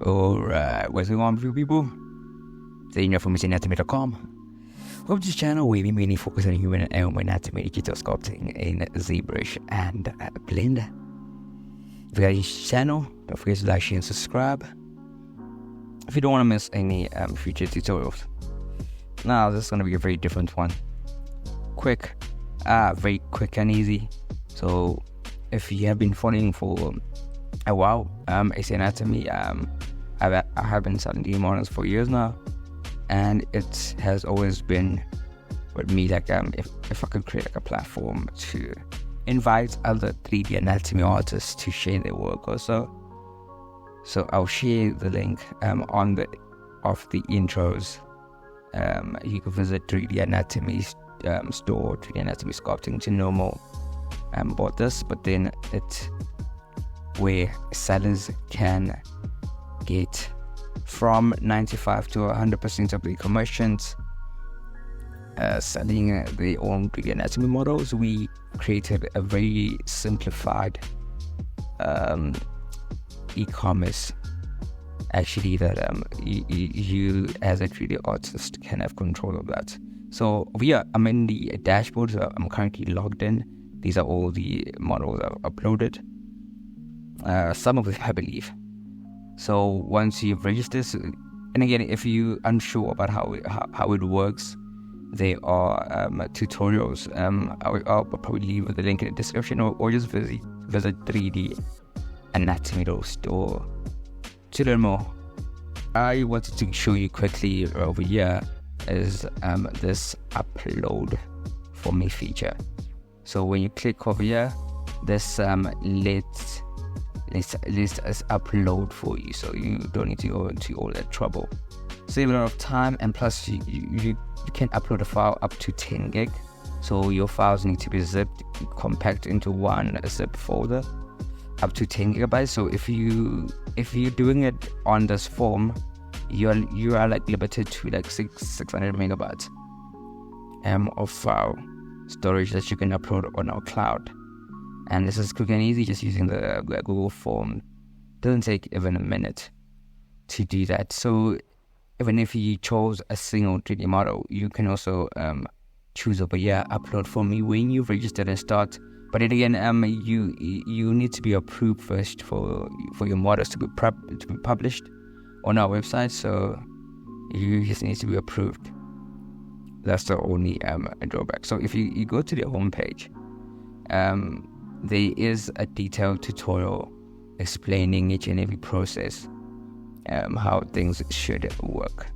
Alright, what's going on with you people? You're from anatomy.com. Of this channel, we mainly focus on human and animal anatomy, digital sculpting in ZBrush and Blender. If you like this channel, don't forget to like, share, and subscribe if you don't want to miss any future tutorials. Now, this is going to be a very different one. Very quick and easy. So, if you have been following for a while, AC Anatomy, I have been selling the models for years now, and it has always been with me like if I could create like a platform to invite other 3D anatomy artists to share their work or so. So I'll share the link on the intros. You can visit 3D Anatomy store, 3D Anatomy Sculpting to know more about this. But then it's where sellers can get from 95 to 100% of the commissions selling their own 3D anatomy models. We created a very simplified e-commerce actually that you as a 3D artist can have control of that. So I'm in the dashboard, so I'm currently logged in. These are all the models I've uploaded, some of them I believe. So once you've registered, and again, if you're unsure about how it works, there are tutorials. I'll probably leave the link in the description, or just visit 3D Anatomy store to learn more. I wanted to show you quickly over here is this upload for me feature. So when you click over here, this let's upload for you, so you don't need to go into all that trouble. Save a lot of time, and plus you can upload a file up to 10 gig. So your files need to be zipped, compact into one zip folder, up to 10 gigabytes. So if you're doing it on this form, you are like limited to like 600 megabytes of file storage that you can upload on our cloud. And this is quick and easy, just using the Google form. Doesn't take even a minute to do that. So even if you chose a single 3D model, you can also choose over here, upload for me when you've registered and start. But then again, you need to be approved first for your models to be published on our website. So you just need to be approved. That's the only drawback. So if you go to the home page, there is a detailed tutorial explaining each and every process, how things should work.